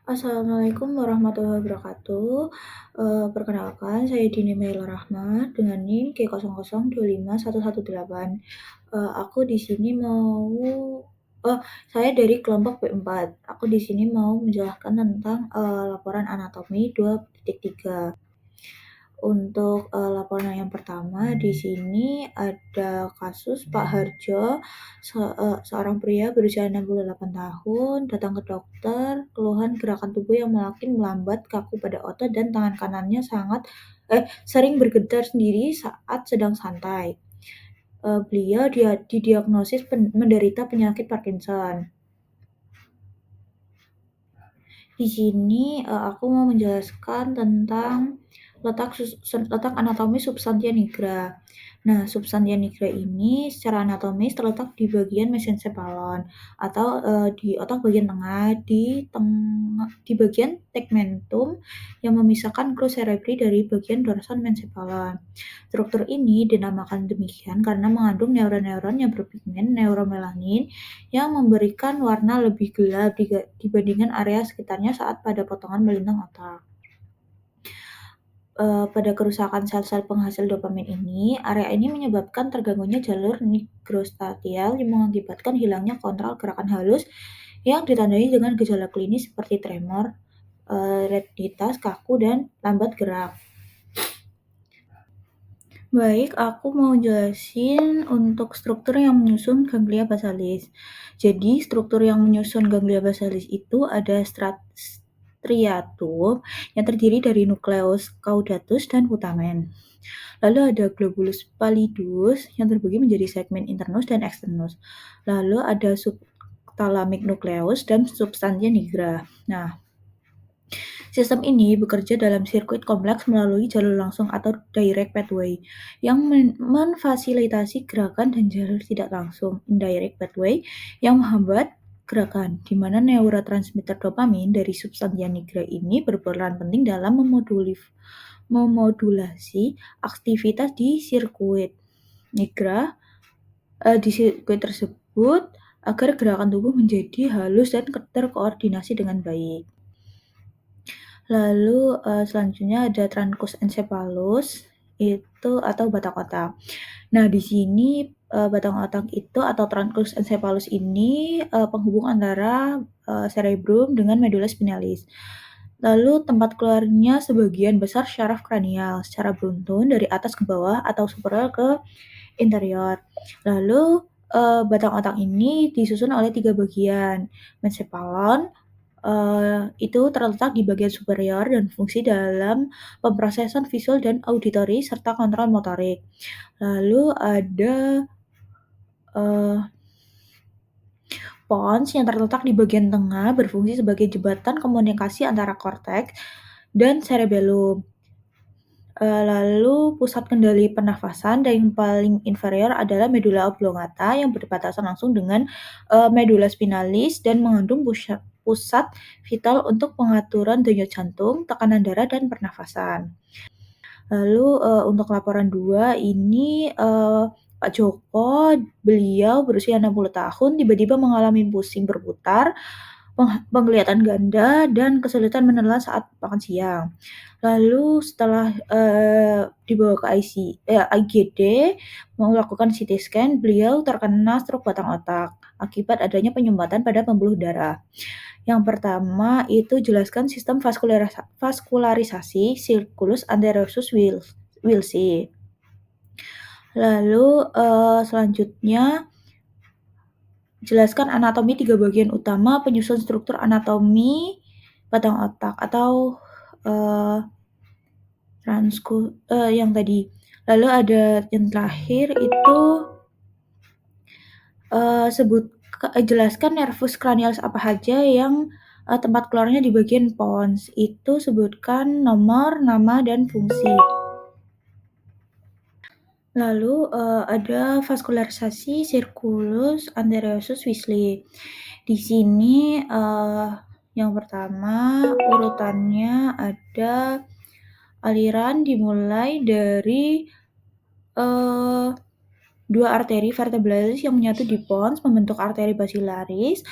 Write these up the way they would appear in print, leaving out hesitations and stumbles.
Assalamualaikum warahmatullahi wabarakatuh. Perkenalkan saya Dini Maila Rahmat dengan NIM K00251118. Aku di sini saya dari kelompok B4. Aku di sini mau menjelaskan tentang, laporan anatomi 2.3. Untuk, laporan yang pertama di sini ada kasus Pak Harjo, seorang pria berusia 68 tahun datang ke dokter, keluhan gerakan tubuh yang makin melambat, kaku pada otot, dan tangan kanannya sering bergetar sendiri saat sedang santai. Beliau didiagnosis menderita penyakit Parkinson. Di sini, aku mau menjelaskan tentang letak anatomi substantia nigra. Nah, substantia nigra ini secara anatomis terletak di bagian mesencephalon atau, di otak bagian tengah, di bagian tegmentum yang memisahkan crus cerebri dari bagian dorsal mencephalon. Struktur ini dinamakan demikian karena mengandung neuron-neuron yang berpigmen neuromelanin yang memberikan warna lebih gelap dibandingkan area sekitarnya saat pada potongan melintang otak. Pada kerusakan sel-sel penghasil dopamin ini, area ini menyebabkan terganggunya jalur nigrostatial yang mengakibatkan hilangnya kontrol gerakan halus yang ditandai dengan gejala klinis seperti tremor, rigiditas, kaku, dan lambat gerak. Baik, aku mau jelasin untuk struktur yang menyusun ganglia basalis. Jadi, struktur yang menyusun ganglia basalis itu ada striatum yang terdiri dari nukleus caudatus dan putamen. Lalu ada globulus pallidus yang terbagi menjadi segmen internus dan externus. Lalu ada subthalamic nucleus dan substantia nigra. Nah, sistem ini bekerja dalam sirkuit kompleks melalui jalur langsung atau direct pathway yang memfasilitasi gerakan dan jalur tidak langsung indirect pathway yang menghambat gerakan, di mana neurotransmitter dopamin dari substansia nigra ini berperan penting dalam memodulasi aktivitas di sirkuit tersebut agar gerakan tubuh menjadi halus dan terkoordinasi dengan baik. Lalu, selanjutnya ada Truncus encephalus itu atau batang otak. Nah, di sini, batang otak itu atau Truncus encephalus ini, penghubung antara, cerebrum dengan medulla spinalis. Lalu tempat keluarnya sebagian besar syaraf kranial secara beruntun dari atas ke bawah atau superior ke interior. Lalu, batang otak ini disusun oleh 3 bagian, mencephalon, itu terletak di bagian superior dan fungsi dalam pemrosesan visual dan auditori serta kontrol motorik. Lalu ada pons yang terletak di bagian tengah berfungsi sebagai jembatan komunikasi antara korteks dan cerebellum. Lalu pusat kendali pernafasan dan yang paling inferior adalah medulla oblongata yang berbatasan langsung dengan medulla spinalis dan mengandung pusat vital untuk pengaturan denyut jantung, tekanan darah, dan pernafasan. Lalu untuk laporan 2 ini Pak Joko, beliau berusia 60 tahun tiba-tiba mengalami pusing berputar, penglihatan ganda, dan kesulitan menelan saat makan siang. Lalu setelah dibawa ke IGD melakukan CT scan, beliau terkena stroke batang otak akibat adanya penyumbatan pada pembuluh darah. Yang pertama itu jelaskan sistem vaskularisasi circulus anterosus Wilsi. Lalu selanjutnya jelaskan anatomi 3 bagian utama penyusun struktur anatomi batang otak atau yang tadi. Lalu ada yang terakhir itu jelaskan nervus cranialis apa saja yang tempat keluarnya di bagian pons. Itu sebutkan nomor, nama, dan fungsi. Lalu ada vaskularisasi circulus anterosus Wilsi. Di sini yang pertama urutannya ada aliran dimulai dari dua arteri vertebralis yang menyatu di pons membentuk arteri basilaris.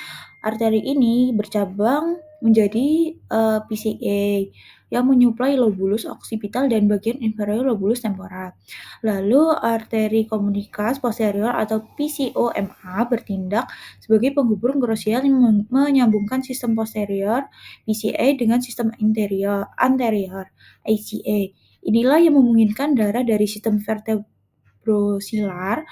Arteri ini bercabang menjadi PCA yang menyuplai lobulus occipital dan bagian inferior lobulus temporal. Lalu arteri komunikas posterior atau PCOMA bertindak sebagai penghubung krusial yang menyambungkan sistem posterior PCA dengan sistem anterior ICA. Inilah yang memungkinkan darah dari sistem vertebrosilar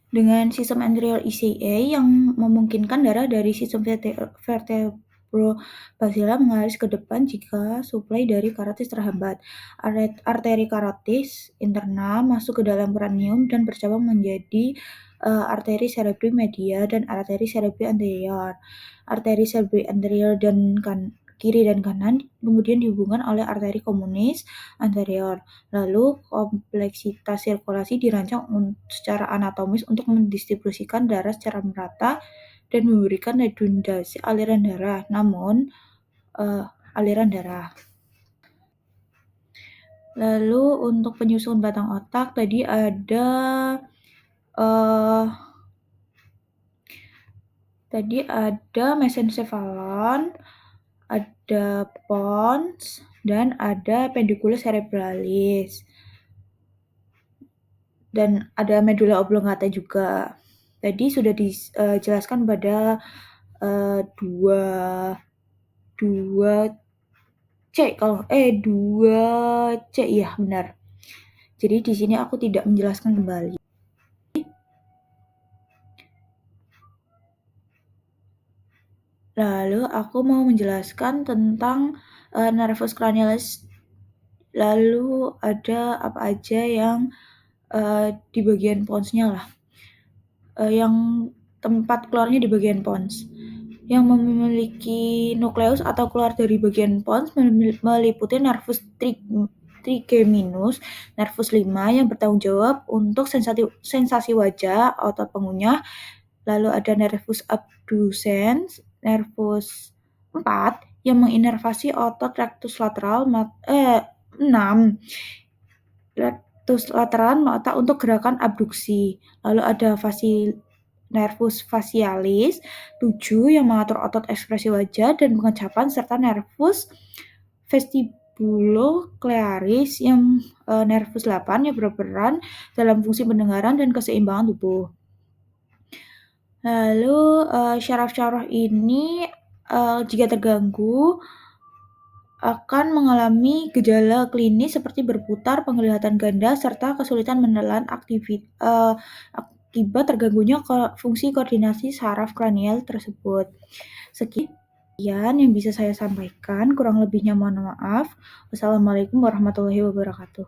dengan sistem anterior ICA yang memungkinkan darah dari sistem vertebrobasilar mengalir ke depan jika suplai dari karotis terhambat. Arteri karotis interna masuk ke dalam kranium dan bercabang menjadi arteri cerebri media dan arteri cerebri anterior. Arteri cerebri anterior dan kiri dan kanan kemudian dihubungkan oleh arteri komunis anterior. Lalu kompleksitas sirkulasi dirancang secara anatomis untuk mendistribusikan darah secara merata dan memberikan redundasi aliran darah. Lalu untuk penyusun batang otak tadi ada mesencephalon, ada pons, dan ada pedunculus cerebralis. Dan ada medulla oblongata juga. Tadi sudah dijelaskan pada 2C ya benar. Jadi di sini aku tidak menjelaskan kembali. Lalu aku mau menjelaskan tentang nervus cranialis. Lalu ada apa aja yang di bagian ponsnya lah. Yang tempat keluarnya di bagian pons. Yang memiliki nukleus atau keluar dari bagian pons meliputi nervus trigeminus, nervus 5 yang bertanggung jawab untuk sensasi wajah, otot pengunyah. Lalu ada nervus abducens, nervus 4 yang menginervasi otot rectus lateral 6 rectus lateral mata untuk gerakan abduksi. Lalu ada nervus facialis 7 yang mengatur otot ekspresi wajah dan pengecapan serta nervus vestibuloclearis yang nervus 8 yang berperan dalam fungsi pendengaran dan keseimbangan tubuh. Lalu syaraf-syaraf ini jika terganggu akan mengalami gejala klinis seperti berputar, penglihatan ganda, serta kesulitan menelan akibat terganggunya fungsi koordinasi saraf kranial tersebut. Sekian yang bisa saya sampaikan, kurang lebihnya mohon maaf. Wassalamualaikum warahmatullahi wabarakatuh.